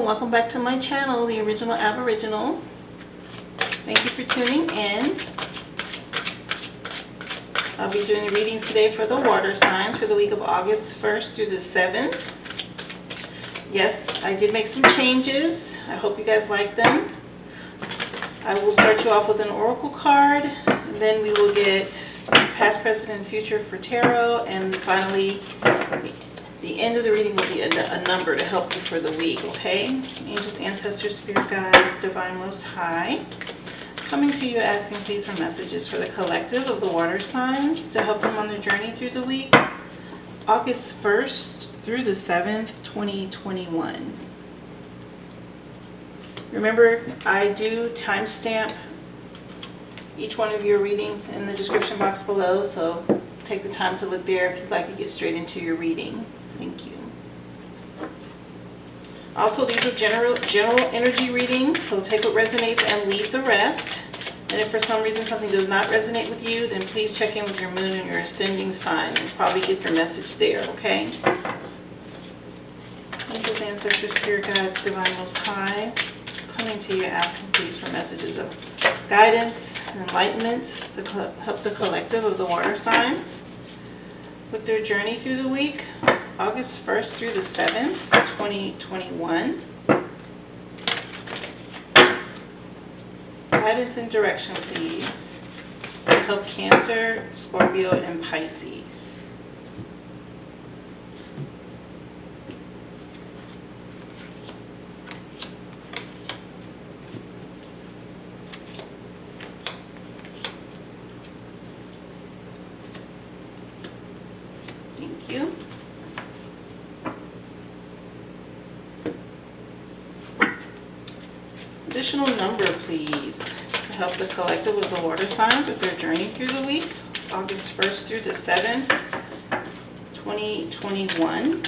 welcome back to my channel, The Original Aboriginal. Thank you for tuning in. I'll be doing the readings today for the water signs for the week of August 1st through the 7th. Yes, I did make some changes. I hope you guys like them. I will start you off with an oracle card, and then we will get past, present, and future for tarot, and finally the end of the reading will be a number to help you for the week, okay? Angels, ancestors, spirit guides, divine most high, coming to you asking please for messages for the collective of the water signs to help them on their journey through the week, August 1st through the 7th, 2021. Remember, I do timestamp each one of your readings in the description box below, so take the time to look there if you'd like to get straight into your reading. Thank you. Also, these are general energy readings, so take what resonates and leave the rest. And if for some reason something does not resonate with you, then please check in with your moon and your ascending sign and probably get your message there, okay? Angels, ancestors, spirit guides, divine most high, coming to you asking please for messages of guidance and enlightenment to help the collective of the water signs with their journey through the week, August 1st through the 7th, 2021. Guidance and direction, please, to help Cancer, Scorpio, and Pisces. Thank you. Additional number, please, to help the collective of the water signs with their journey through the week, August 1st through the 7th, 2021.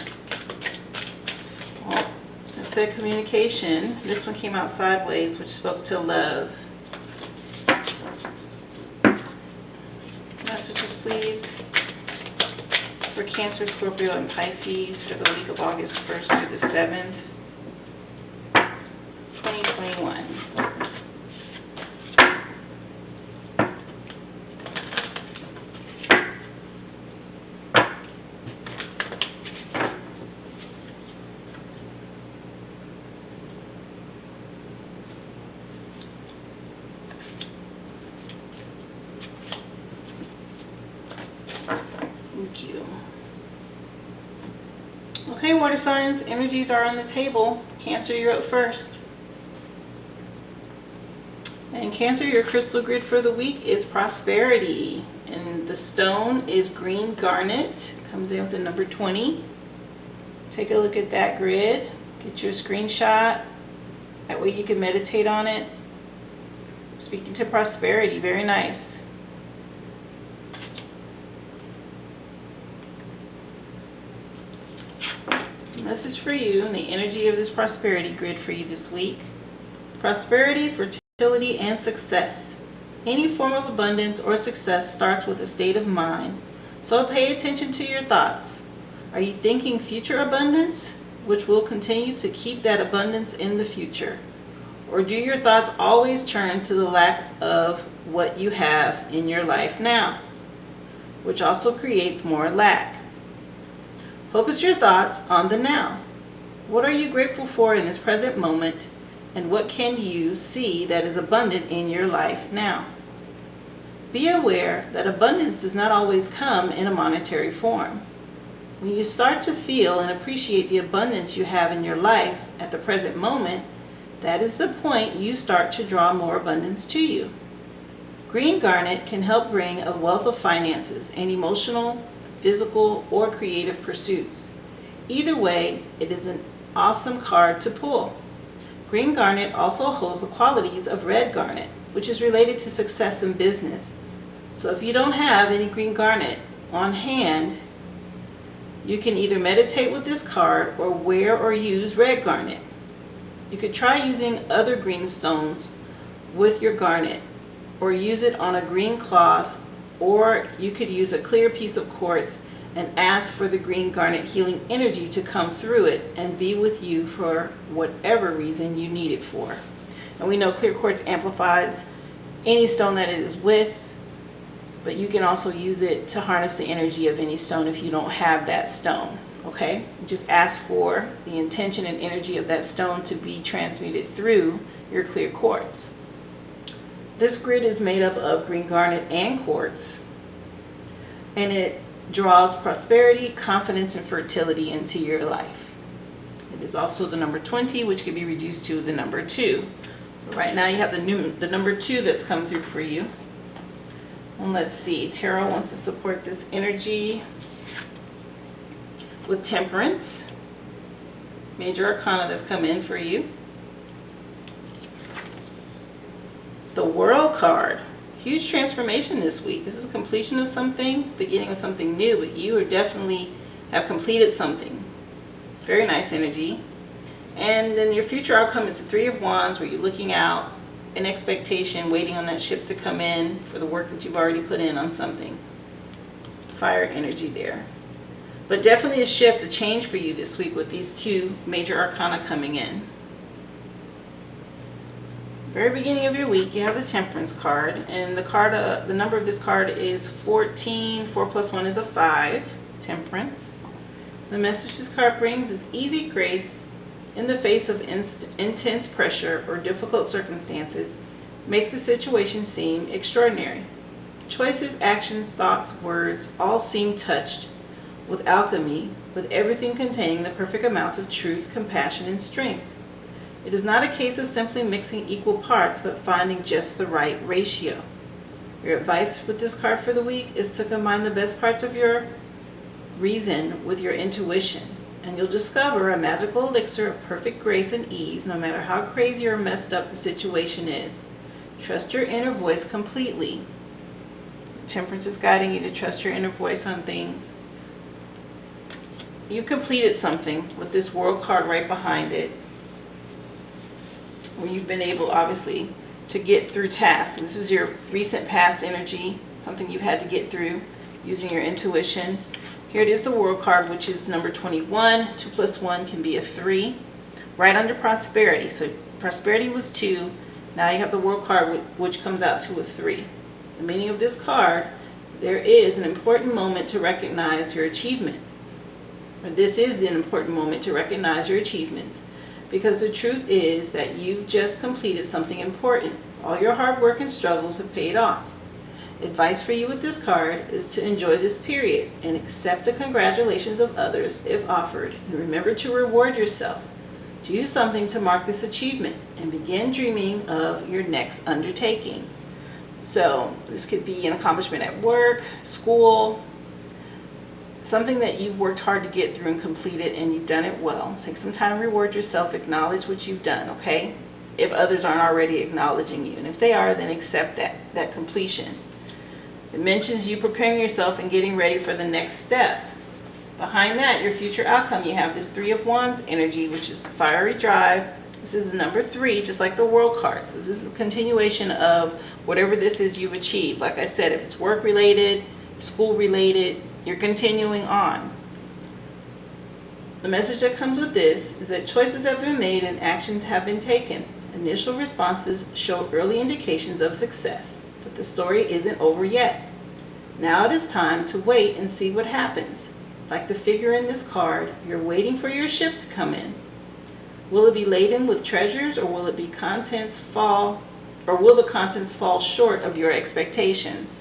Well, that said communication. This one came out sideways, which spoke to love. Messages, please, for Cancer, Scorpio, and Pisces for the week of August 1st through the 7th, 2021. Thank you. Okay, water signs, energies are on the table. Cancer, you're up first. And Cancer, your crystal grid for the week is prosperity. And the stone is green garnet. Comes in with the number 20. Take a look at that grid. Get your screenshot. That way you can meditate on it. Speaking to prosperity, very nice. Message for you and the energy of this prosperity grid for you this week. Prosperity, fertility, and success. Any form of abundance or success starts with a state of mind. So pay attention to your thoughts. Are you thinking future abundance, which will continue to keep that abundance in the future? Or do your thoughts always turn to the lack of what you have in your life now, which also creates more lack? Focus your thoughts on the now. What are you grateful for in this present moment, and what can you see that is abundant in your life now? Be aware that abundance does not always come in a monetary form. When you start to feel and appreciate the abundance you have in your life at the present moment, that is the point you start to draw more abundance to you. Green garnet can help bring a wealth of finances and emotional, physical, or creative pursuits. Either way, it is an awesome card to pull. Green garnet also holds the qualities of red garnet, which is related to success in business. So if you don't have any green garnet on hand, you can either meditate with this card or wear or use red garnet. You could try using other green stones with your garnet, or use it on a green cloth, or you could use a clear piece of quartz and ask for the green garnet healing energy to come through it and be with you for whatever reason you need it for. And we know clear quartz amplifies any stone that it is with, but you can also use it to harness the energy of any stone if you don't have that stone. Okay, just ask for the intention and energy of that stone to be transmuted through your clear quartz. This grid is made up of green garnet and quartz, and it draws prosperity, confidence, and fertility into your life. It is also the number 20, which can be reduced to the number 2. So right now you have the number 2 that's come through for you. And let's see, Tarot wants to support this energy with Temperance, major arcana that's come in for you. The World card, huge transformation this week. This is completion of something, beginning of something new, but you are definitely have completed something. Very nice energy. And then your future outcome is the Three of Wands, where you're looking out in expectation, waiting on that ship to come in for the work that you've already put in on something. Fire energy there. But definitely a shift, a change for you this week with these 2 major arcana coming in. Very beginning of your week, you have the Temperance card, and the card, the number of this card is 14. 4 plus 1 is a 5. Temperance. The message this card brings is easy grace in the face of intense pressure or difficult circumstances makes the situation seem extraordinary. Choices, actions, thoughts, words all seem touched with alchemy, with everything containing the perfect amounts of truth, compassion, and strength. It is not a case of simply mixing equal parts, but finding just the right ratio. Your advice with this card for the week is to combine the best parts of your reason with your intuition, and you'll discover a magical elixir of perfect grace and ease, no matter how crazy or messed up the situation is. Trust your inner voice completely. Temperance is guiding you to trust your inner voice on things. You completed something with this World card right behind it, where you've been able, obviously, to get through tasks. This is your recent past energy, something you've had to get through using your intuition. Here it is, the World card, which is number 21. 2 plus 1 can be a 3. Right under prosperity. So prosperity was 2. Now you have the World card, which comes out to a 3. The meaning of this card, there is an important moment to recognize your achievements. Or this is an important moment to recognize your achievements. Because the truth is that you've just completed something important. All your hard work and struggles have paid off. Advice for you with this card is to enjoy this period and accept the congratulations of others if offered. And remember to reward yourself. Do something to mark this achievement and begin dreaming of your next undertaking. So this could be an accomplishment at work, school, something that you've worked hard to get through and complete it, and you've done it well. Take some time to reward yourself, acknowledge what you've done, okay? If others aren't already acknowledging you. And if they are, then accept that completion. It mentions you preparing yourself and getting ready for the next step. Behind that, your future outcome, you have this Three of Wands energy, which is fiery drive. This is number 3, just like the World card. So this is a continuation of whatever this is you've achieved. Like I said, if it's work related, school related, you're continuing on. The message that comes with this is that choices have been made and actions have been taken. Initial responses show early indications of success, but the story isn't over yet. Now it is time to wait and see what happens. Like the figure in this card, you're waiting for your ship to come in. Will it be laden with treasures, or will the contents fall short of your expectations?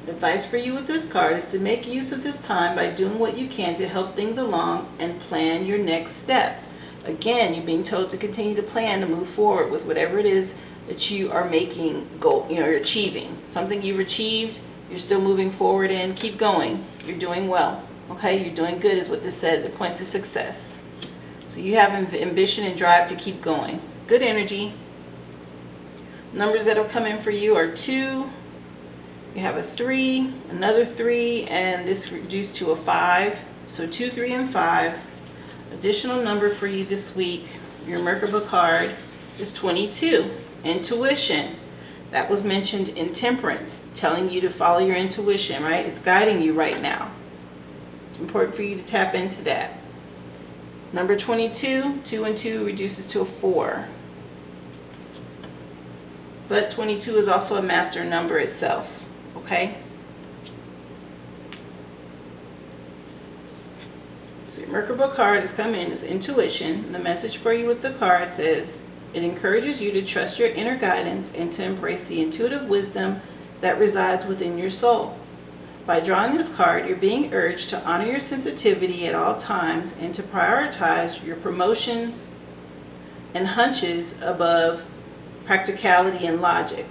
Advice for you with this card is to make use of this time by doing what you can to help things along and plan your next step. Again, you're being told to continue to plan to move forward with whatever it is that you are making you're achieving. Something you've achieved, you're still moving forward in. Keep going. You're doing well. Okay, you're doing good is what this says. It points to success. So you have ambition and drive to keep going. Good energy. Numbers that have come in for you are 2. You have a 3, another 3, and this reduced to a 5. So 2, 3, and 5. Additional number for you this week, your Merkaba card, is 22. Intuition. That was mentioned in Temperance, telling you to follow your intuition, right? It's guiding you right now. important for you to tap into that. Number 22, 2 and 2 reduces to a 4. But 22 is also a master number itself, okay? So your Merkaba card has come in as intuition. The message for you with the card says, it encourages you to trust your inner guidance and to embrace the intuitive wisdom that resides within your soul. By drawing this card, you're being urged to honor your sensitivity at all times and to prioritize your promotions and hunches above practicality and logic.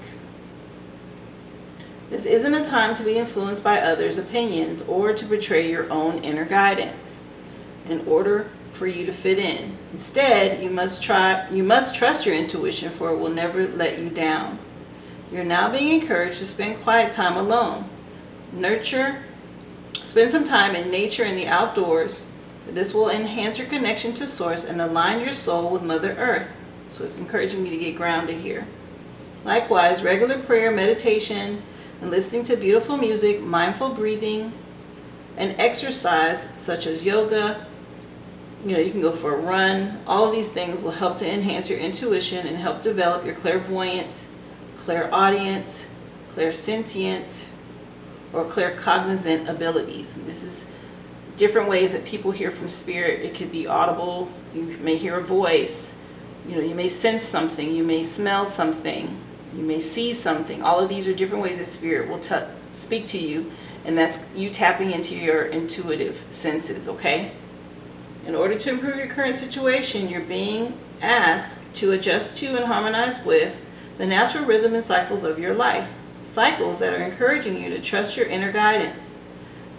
This isn't a time to be influenced by others' opinions or to betray your own inner guidance in order for you to fit in. Instead, you must trust your intuition, for it will never let you down. You're now being encouraged to spend quiet time alone. Spend some time in nature and the outdoors. This will enhance your connection to Source and align your soul with Mother Earth. So it's encouraging you to get grounded here. Likewise, regular prayer, meditation, and listening to beautiful music, mindful breathing, and exercise such as yoga. You can go for a run. All of these things will help to enhance your intuition and help develop your clairvoyant, clairaudient, clairsentient, or claircognizant abilities. This is different ways that people hear from spirit. It could be audible. You may hear a voice. You may sense something. You may smell something. You may see something. All of these are different ways that spirit will speak to you, and that's you tapping into your intuitive senses, okay? In order to improve your current situation, you're being asked to adjust to and harmonize with the natural rhythm and cycles of your life. Cycles that are encouraging you to trust your inner guidance.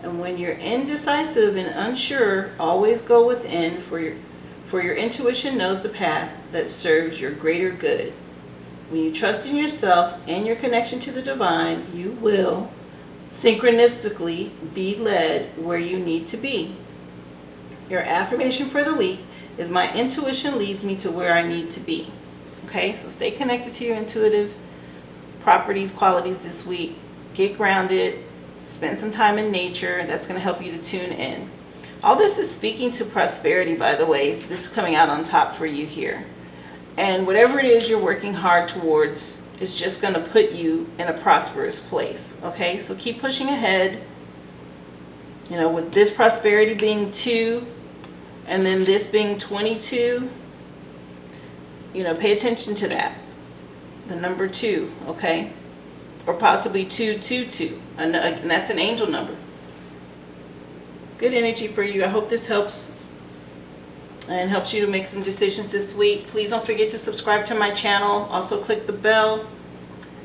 And when you're indecisive and unsure, always go within, for your intuition knows the path that serves your greater good. When you trust in yourself and your connection to the divine, you will synchronistically be led where you need to be. Your affirmation for the week is, my intuition leads me to where I need to be. Okay, so stay connected to your intuitive properties, qualities this week. Get grounded. Spend some time in nature. That's going to help you to tune in. All this is speaking to prosperity, by the way. This is coming out on top for you here. And whatever it is you're working hard towards is just going to put you in a prosperous place. Okay, so keep pushing ahead. With this prosperity being 2, and then this being 22, pay attention to that. The number 2, okay? Or possibly 222, and that's an angel number. Good energy for you. I hope this helps and helps you to make some decisions this week. Please don't forget to subscribe to my channel. Also click the bell,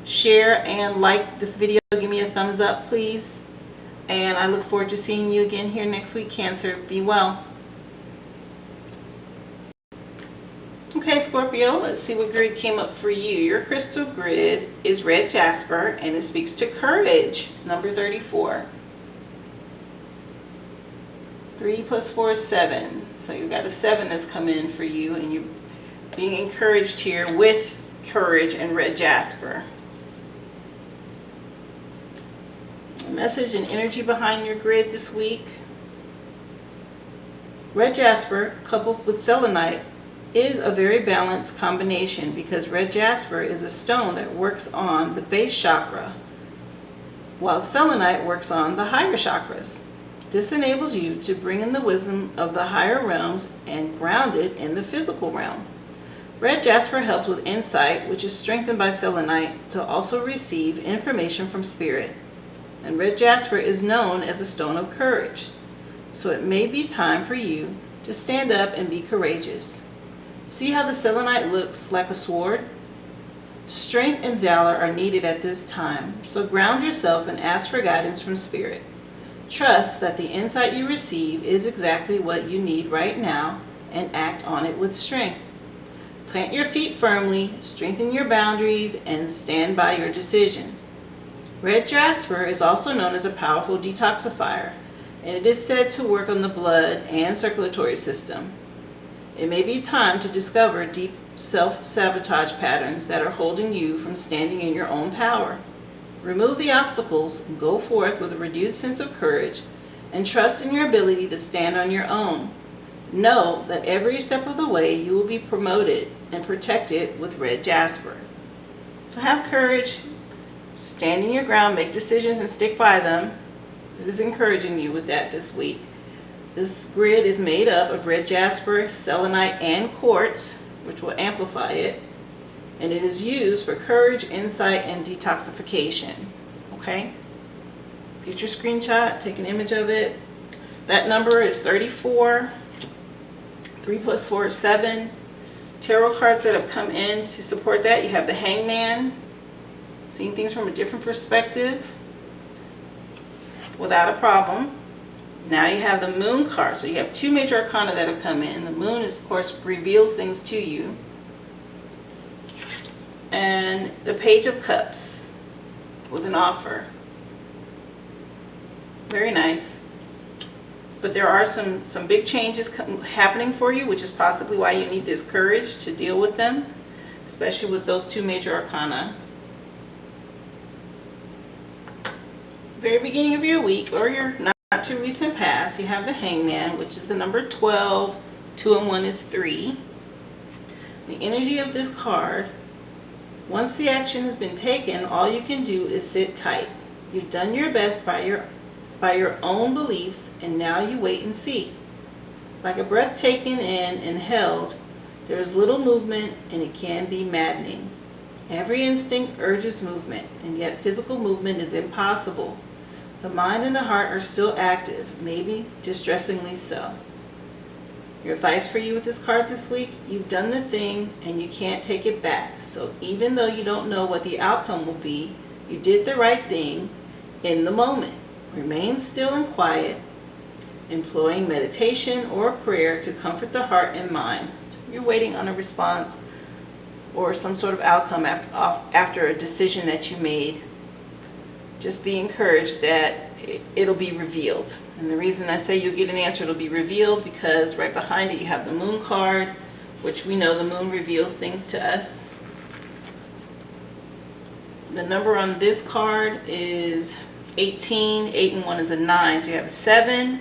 share and like this video. Give me a thumbs up, please. And I look forward to seeing you again here next week, Cancer. Be well. Okay, Scorpio, let's see what grid came up for you. Your crystal grid is red jasper, and it speaks to courage, number 34. 3 plus 4 is 7. So you've got a 7 that's come in for you, and you're being encouraged here with courage and red jasper. A message and energy behind your grid this week. Red jasper coupled with selenite is a very balanced combination, because red jasper is a stone that works on the base chakra, while selenite works on the higher chakras. This enables you to bring in the wisdom of the higher realms and ground it in the physical realm. Red jasper helps with insight, which is strengthened by selenite to also receive information from spirit. And red jasper is known as a stone of courage. So it may be time for you to stand up and be courageous. See how the selenite looks like a sword? Strength and valor are needed at this time, so ground yourself and ask for guidance from spirit. Trust that the insight you receive is exactly what you need right now, and act on it with strength. Plant your feet firmly, strengthen your boundaries, and stand by your decisions. Red jasper is also known as a powerful detoxifier, and it is said to work on the blood and circulatory system. It may be time to discover deep self-sabotage patterns that are holding you from standing in your own power. Remove the obstacles and go forth with a renewed sense of courage and trust in your ability to stand on your own. Know that every step of the way you will be promoted and protected with red jasper. So have courage, stand in your ground, make decisions and stick by them. This is encouraging you with that this week. This grid is made up of red jasper, selenite, and quartz, which will amplify it. And it is used for courage, insight, and detoxification. Okay? Get your screenshot, take an image of it. That number is 34. 3 plus 4 is 7. Tarot cards that have come in to support that. You have the Hangman, seeing things from a different perspective without a problem. Now you have the Moon card. So you have 2 major arcana that have come in. The Moon, is, of course, reveals things to you. And the Page of Cups with an offer. Very nice. But there are some big changes happening for you, which is possibly why you need this courage to deal with them, especially with those 2 major arcana. Very beginning of your week, or your not too recent past, you have the Hangman, which is the number 12. 2 and 1 is 3. The energy of this card, once the action has been taken, all you can do is sit tight. You've done your best by your own beliefs, and now you wait and see. Like a breath taken in and held, there is little movement, and it can be maddening. Every instinct urges movement, and yet physical movement is impossible. The mind and the heart are still active, maybe distressingly so. Your advice for you with this card this week: you've done the thing and you can't take it back. So even though you don't know what the outcome will be, you did the right thing in the moment. Remain still and quiet, employing meditation or prayer to comfort the heart and mind. You're waiting on a response or some sort of outcome after a decision that you made. Just be encouraged that it'll be revealed. And the reason I say you'll get an answer, it'll be revealed, because right behind it you have the Moon card, which we know the Moon reveals things to us. The number on this card is 18. 8 and 1 is a 9. So you have a 7,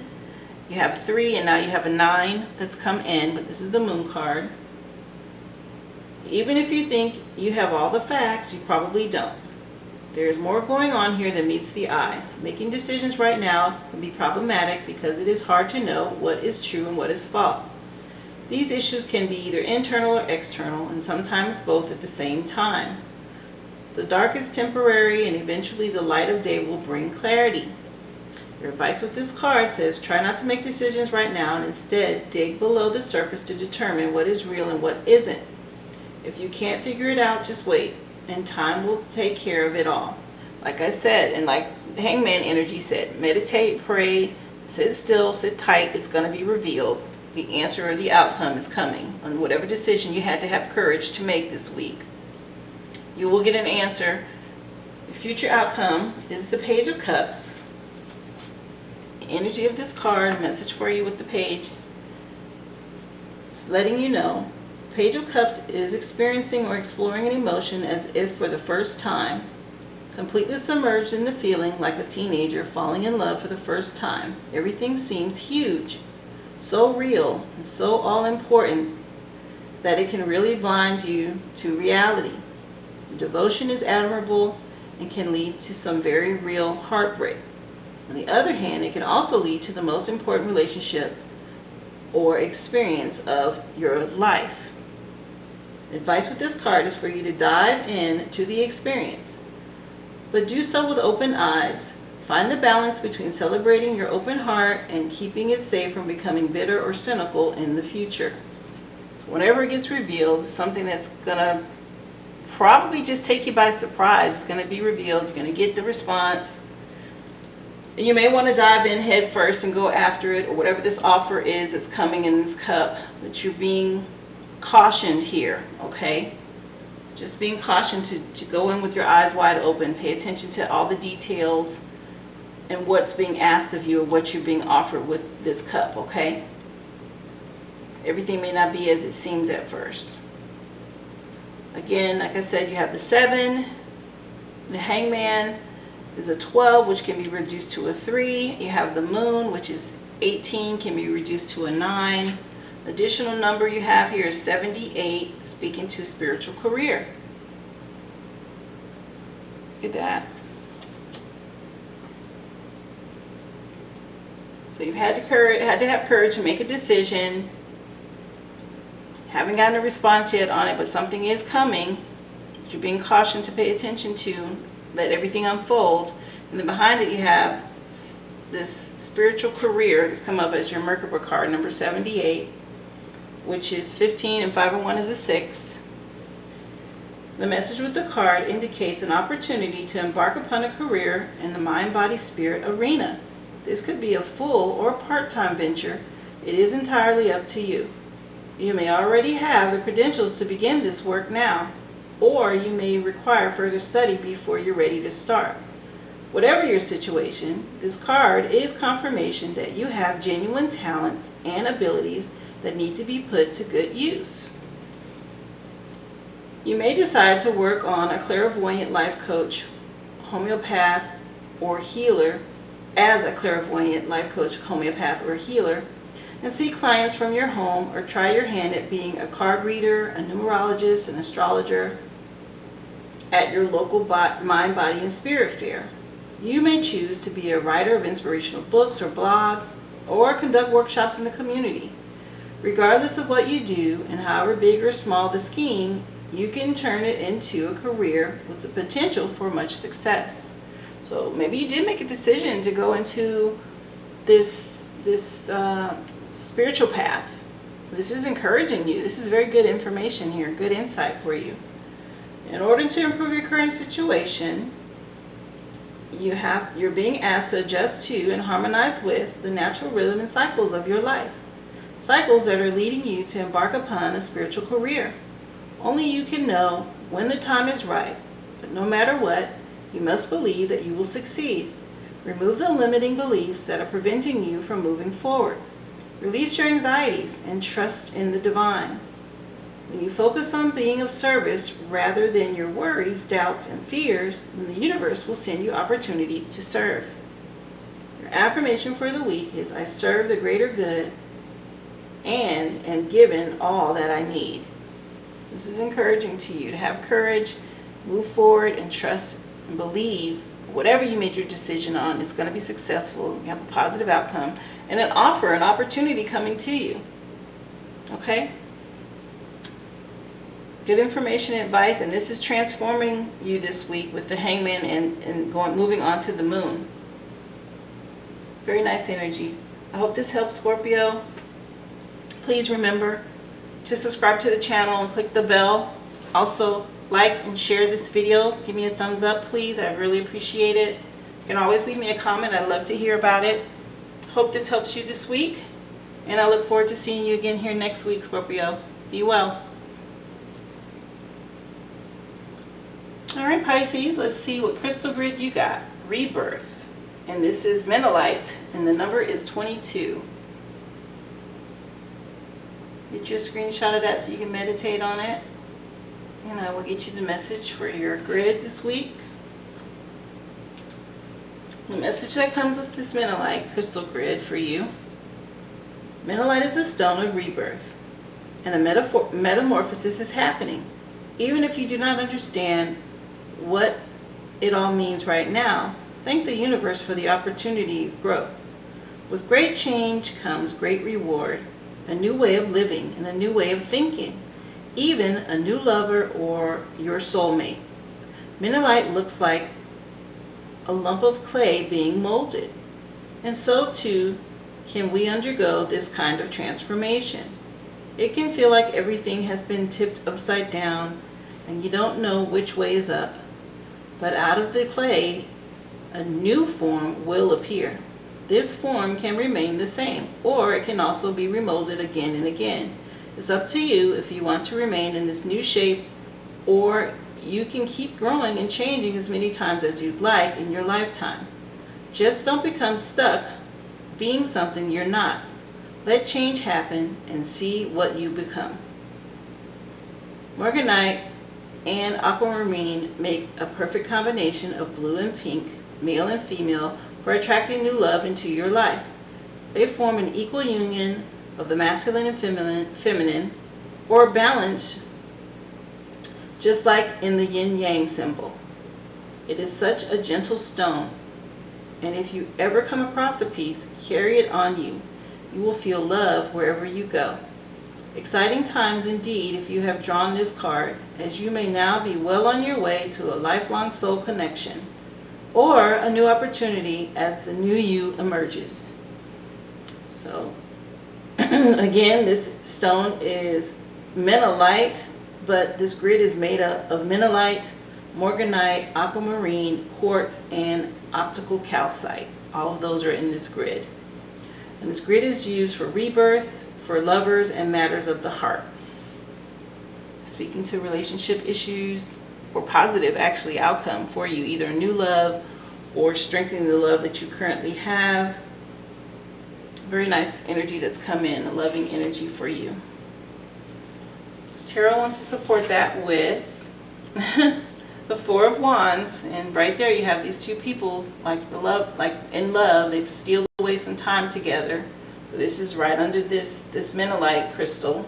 you have 3, and now you have a 9 that's come in, but this is the Moon card. Even if you think you have all the facts, you probably don't. There's more going on here than meets the eye. So making decisions right now can be problematic because it is hard to know what is true and what is false. These issues can be either internal or external, and sometimes both at the same time. The dark is temporary, and eventually the light of day will bring clarity. Your advice with this card says try not to make decisions right now, and instead dig below the surface to determine what is real and what isn't. If you can't figure it out, just wait, and time will take care of it all. Like I said, and like Hangman energy said, meditate, pray, sit still, sit tight. It's going to be revealed. The answer or the outcome is coming on whatever decision you had to have courage to make this week. You will get an answer. The future outcome is the Page of Cups. The energy of this card, message for you with the page, it's letting you know Page of Cups is experiencing or exploring an emotion as if for the first time, completely submerged in the feeling like a teenager falling in love for the first time. Everything seems huge, so real, and so all-important that it can really blind you to reality. The devotion is admirable and can lead to some very real heartbreak. On the other hand, it can also lead to the most important relationship or experience of your life. Advice with this card is for you to dive in to the experience, but do so with open eyes. Find the balance between celebrating your open heart and keeping it safe from becoming bitter or cynical in the future. Whenever it gets revealed, something that's going to probably just take you by surprise. It's going to be revealed. You're going to get the response. And you may want to dive in head first and go after it, or whatever this offer is that's coming in this cup, that you're being cautioned here, okay? Just being cautioned to go in with your eyes wide open. Pay attention to all the details and what's being asked of you, or what you're being offered with this cup, okay? Everything may not be as it seems at first. Again, like I said, you have the 7, the Hangman, is a 12, which can be reduced to a 3. You have the moon, which is 18, can be reduced to a 9. Additional number you have here is 78, speaking to spiritual career. Look at that. So you've had to have courage to make a decision. Haven't gotten a response yet on it, but something is coming. You're being cautioned to pay attention to. Let everything unfold. And then behind it you have this spiritual career that's come up as your Merkaba card, number 78, which is 15, and 5 and 1 is a 6. The message with the card indicates an opportunity to embark upon a career in the mind, body, spirit arena. This could be a full or part-time venture. It is entirely up to you. You may already have the credentials to begin this work now, or you may require further study before you're ready to start. Whatever your situation, this card is confirmation that you have genuine talents and abilities that need to be put to good use. You may decide to work on a clairvoyant life coach, homeopath, or healer as a clairvoyant life coach, homeopath, or healer, and see clients from your home, or try your hand at being a card reader, a numerologist, an astrologer at your local mind, body, and spirit fair. You may choose to be a writer of inspirational books or blogs, or conduct workshops in the community. Regardless of what you do and however big or small the scheme, you can turn it into a career with the potential for much success. So maybe you did make a decision to go into this spiritual path. This is encouraging you. This is very good information here, good insight for you. In order to improve your current situation, you're being asked to adjust to and harmonize with the natural rhythm and cycles of your life. Cycles that are leading you to embark upon a spiritual career. Only you can know when the time is right, but no matter what, you must believe that you will succeed. Remove the limiting beliefs that are preventing you from moving forward. Release your anxieties and trust in the divine. When you focus on being of service rather than your worries, doubts, and fears, then the universe will send you opportunities to serve. Your affirmation for the week is, I serve the greater good and am given all that I need. This is encouraging to you to have courage, move forward, and trust and believe whatever you made your decision on is going to be successful. You have a positive outcome and an offer, an opportunity coming to you. Okay? Good information and advice, and this is transforming you this week with the Hangman and moving on to the moon. Very nice energy. I hope this helps, Scorpio. Please remember to subscribe to the channel and click the bell. Also, like and share this video. Give me a thumbs up, please. I really appreciate it. You can always leave me a comment. I'd love to hear about it. Hope this helps you this week, and I look forward to seeing you again here next week, Scorpio. Be well. Alright, Pisces, let's see what crystal grid you got. Rebirth. And this is Menelite, and the number is 22. Get you a screenshot of that so you can meditate on it. And I will get you the message for your grid this week. The message that comes with this Menelite crystal grid for you. Menelite is a stone of rebirth, and a metamorphosis is happening. Even if you do not understand what it all means right now, thank the universe for the opportunity of growth. With great change comes great reward, a new way of living and a new way of thinking, even a new lover or your soulmate. Menelite looks like a lump of clay being molded, and so too can we undergo this kind of transformation. It can feel like everything has been tipped upside down and you don't know which way is up. But out of the clay, a new form will appear. This form can remain the same, or it can also be remolded again and again. It's up to you if you want to remain in this new shape, or you can keep growing and changing as many times as you'd like in your lifetime. Just don't become stuck being something you're not. Let change happen and see what you become. Morganite and aquamarine make a perfect combination of blue and pink male and female, for attracting new love into your life. They form an equal union of the masculine and feminine, or balance, just like in the yin-yang symbol. It is such a gentle stone, and if you ever come across a piece, carry it on you. You will feel love wherever you go. Exciting times indeed if you have drawn this card, as you may now be well on your way to a lifelong soul connection, or a new opportunity as the new you emerges. So, again, this stone is Menelite, but this grid is made up of Menelite, Morganite, Aquamarine, Quartz, and Optical Calcite. All of those are in this grid. And this grid is used for rebirth, for lovers, and matters of the heart. Speaking to relationship issues, or positive, actually, outcome for you, either new love or strengthening the love that you currently have. Very nice energy that's come in, a loving energy for you. Tarot wants to support that with the Four of Wands, and right there you have these two people, like in love, they've stealed away some time together. So this is right under this Menelite crystal,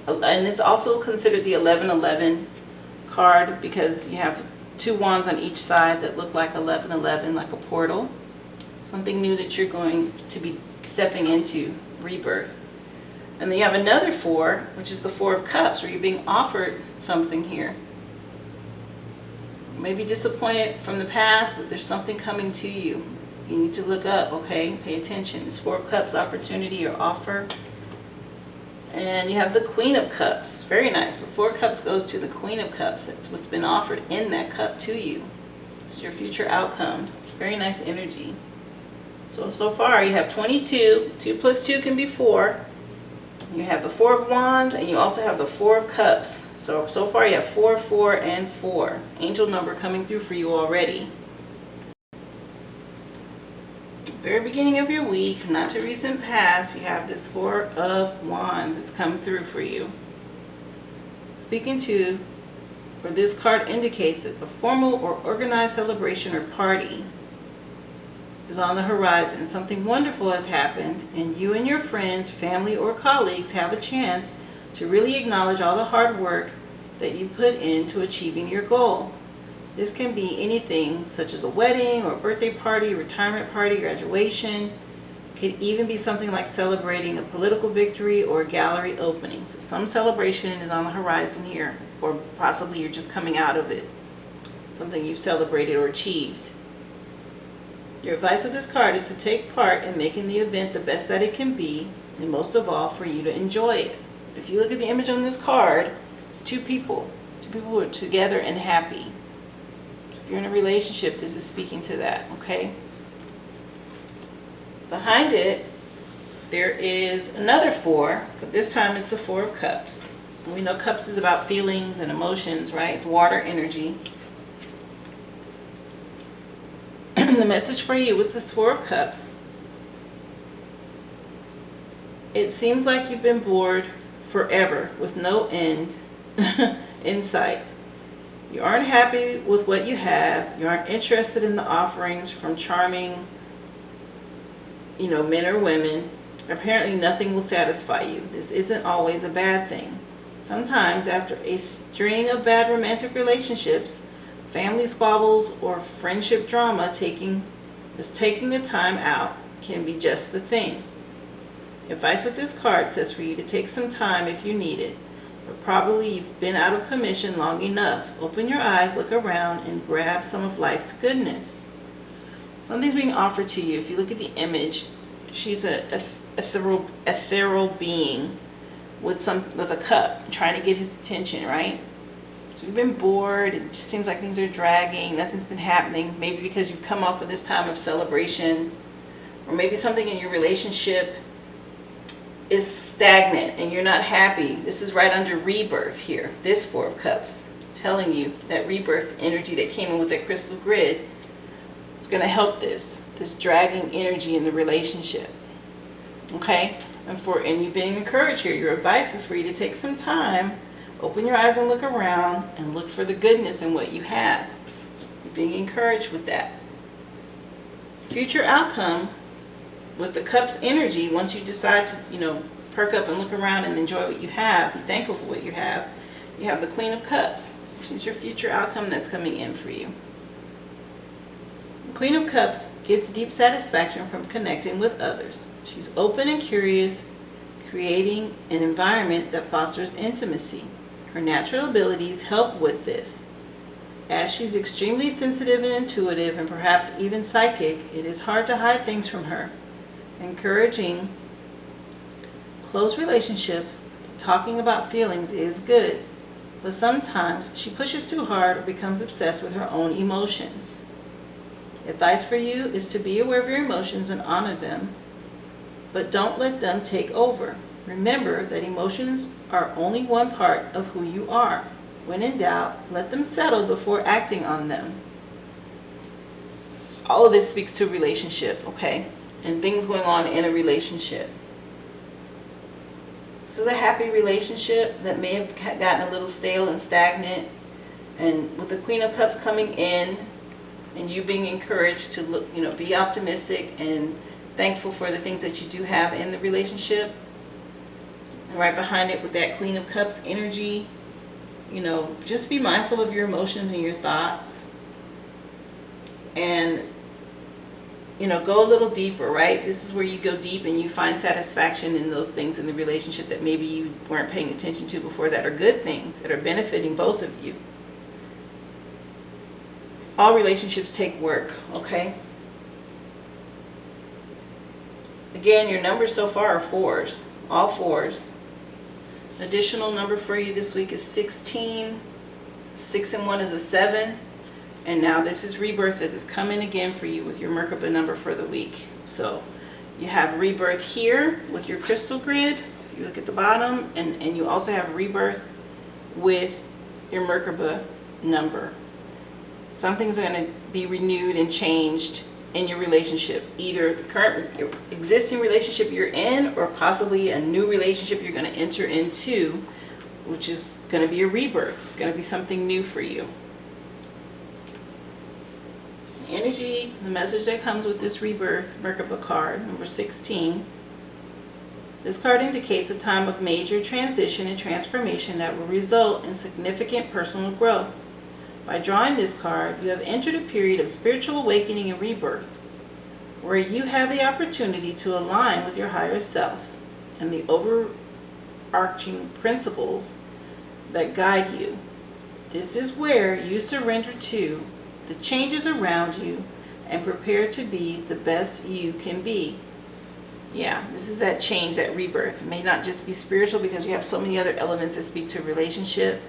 and it's also considered the 1111 card because you have two wands on each side that look like 1111, like a portal, something new that you're going to be stepping into, rebirth. And then you have another four, which is the Four of Cups, where you're being offered something here. You may be disappointed from the past, but there's something coming to you. You need to look up, okay? Pay attention. This Four of Cups, opportunity or offer. And you have the Queen of Cups. Very nice. The Four of Cups goes to the Queen of Cups. That's what's been offered in that cup to you. This is your future outcome. Very nice energy. So far you have 22. 2 plus 2 can be 4. You have the Four of Wands, and you also have the Four of Cups. So far you have 4, 4, and 4. Angel number coming through for you already. Very beginning of your week, not too recent past, you have this Four of Wands that's come through for you. Speaking to, or this card indicates that a formal or organized celebration or party is on the horizon. Something wonderful has happened, and you and your friends, family, or colleagues have a chance to really acknowledge all the hard work that you put into achieving your goal. This can be anything such as a wedding or birthday party, retirement party, graduation. It could even be something like celebrating a political victory or a gallery opening. So some celebration is on the horizon here, or possibly you're just coming out of it. Something you've celebrated or achieved. Your advice with this card is to take part in making the event the best that it can be, and most of all, for you to enjoy it. If you look at the image on this card, it's two people who are together and happy. If you're in a relationship, this is speaking to that, okay? Behind it, there is another four, but this time it's a Four of Cups. We know cups is about feelings and emotions, right? It's water energy. The message for you with this Four of Cups, it seems like you've been bored forever with no end in sight. You aren't happy with what you have. You aren't interested in the offerings from charming, men or women. Apparently nothing will satisfy you. This isn't always a bad thing. Sometimes after a string of bad romantic relationships, family squabbles, or friendship drama, taking the time out can be just the thing. Advice with this card says for you to take some time if you need it, but probably you've been out of commission long enough. Open your eyes, look around, and grab some of life's goodness. Something's being offered to you. If you look at the image, she's a ethereal being with a cup, trying to get his attention, right? So you've been bored, it just seems like things are dragging, nothing's been happening, maybe because you've come off of this time of celebration, or maybe something in your relationship is stagnant and you're not happy. This is right under rebirth here, this Four of Cups, telling you that rebirth energy that came in with that crystal grid is going to help this dragging energy in the relationship. Okay? And you've been encouraged here. Your advice is for you to take some time, open your eyes and look around, and look for the goodness in what you have. You're being encouraged with that. Future outcome with the Cups energy, once you decide to, perk up and look around and enjoy what you have, be thankful for what you have the Queen of Cups. She's your future outcome that's coming in for you. The Queen of Cups gets deep satisfaction from connecting with others. She's open and curious, creating an environment that fosters intimacy. Her natural abilities help with this. As she's extremely sensitive and intuitive and perhaps even psychic, it is hard to hide things from her. Encouraging close relationships, talking about feelings is good, but sometimes she pushes too hard or becomes obsessed with her own emotions. Advice for you is to be aware of your emotions and honor them, but don't let them take over. Remember that emotions are only one part of who you are. When in doubt, let them settle before acting on them. All of this speaks to a relationship, okay? And things going on in a relationship. This is a happy relationship that may have gotten a little stale and stagnant. And with the Queen of Cups coming in and you being encouraged to look, be optimistic and thankful for the things that you do have in the relationship. And right behind it with that Queen of Cups energy, just be mindful of your emotions and your thoughts. And, go a little deeper, right? This is where you go deep and you find satisfaction in those things in the relationship that maybe you weren't paying attention to before, that are good things, that are benefiting both of you. All relationships take work, okay? Again, your numbers so far are 4s, all 4s. Additional number for you this week is 16. 6 and 1 is a 7. And now this is rebirth that is coming again for you with your Merkaba number for the week. So you have rebirth here with your crystal grid, if you look at the bottom, and you also have rebirth with your Merkaba number. Something's going to be renewed and changed in your relationship, either the current existing relationship you're in or possibly a new relationship you're going to enter into, which is going to be a rebirth. It's going to be something new for you. Energy, the message that comes with this rebirth Merkaba card, number 16. This card indicates a time of major transition and transformation that will result in significant personal growth. By drawing this card, you have entered a period of spiritual awakening and rebirth, where you have the opportunity to align with your higher self and the overarching principles that guide you. This is where you surrender to the changes around you and prepare to be the best you can be. Yeah, this is that change, that rebirth. It may not just be spiritual because you have so many other elements that speak to a relationship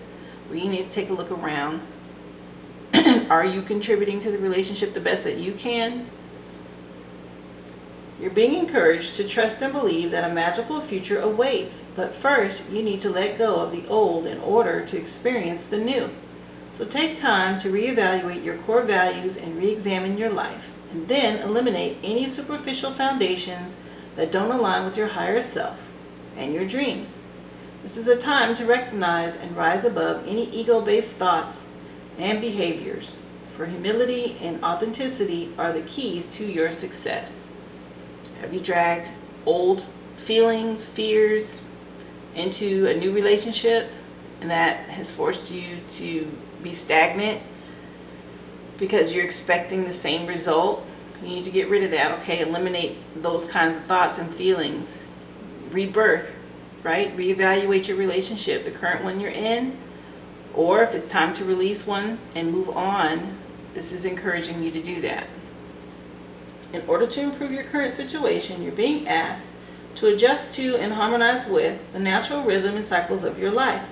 where you need to take a look around. Are you contributing to the relationship the best that you can? You're being encouraged to trust and believe that a magical future awaits, but first you need to let go of the old in order to experience the new. So take time to reevaluate your core values and re-examine your life, and then eliminate any superficial foundations that don't align with your higher self and your dreams. This is a time to recognize and rise above any ego-based thoughts and behaviors, for humility and authenticity are the keys to your success. Have you dragged old feelings, fears into a new relationship, and that has forced you to be stagnant because you're expecting the same result? You need to get rid of that, okay? Eliminate those kinds of thoughts and feelings. Rebirth, right? Reevaluate your relationship, the current one you're in, or if it's time to release one and move on, this is encouraging you to do that. In order to improve your current situation, you're being asked to adjust to and harmonize with the natural rhythm and cycles of your life.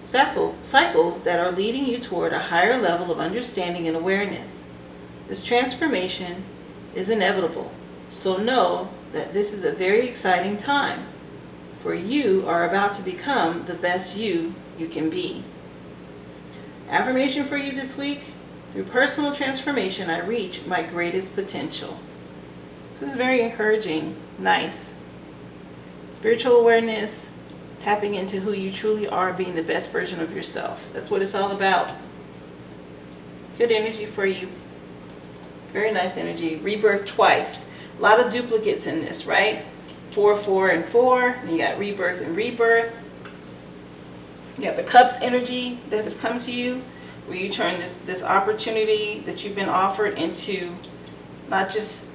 Cycles that are leading you toward a higher level of understanding and awareness. This transformation is inevitable, so know that this is a very exciting time, for you are about to become the best you can be. Affirmation for you this week: through personal transformation, I reach my greatest potential. This is very encouraging, nice. Spiritual awareness, tapping into who you truly are, being the best version of yourself. That's what it's all about. Good energy for you. Very nice energy. Rebirth twice. A lot of duplicates in this, right? 4, 4, and 4. And you got rebirth and rebirth. You have the Cups energy that has come to you, where you turn this opportunity that you've been offered into not just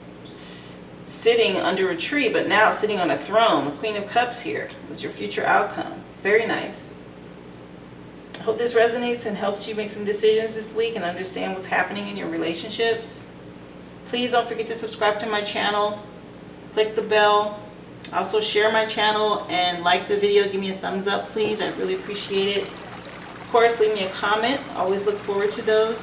sitting under a tree, but now sitting on a throne. The Queen of Cups here is your future outcome. Very nice. I hope this resonates and helps you make some decisions this week and understand what's happening in your relationships. Please don't forget to subscribe to my channel. Click the bell. Also share my channel and like the video. Give me a thumbs up, please. I really appreciate it. Of course, leave me a comment. Always look forward to those.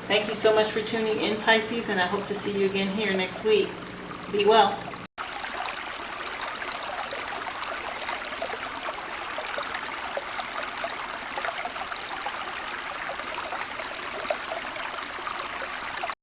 Thank you so much for tuning in, Pisces, and I hope to see you again here next week. Be well.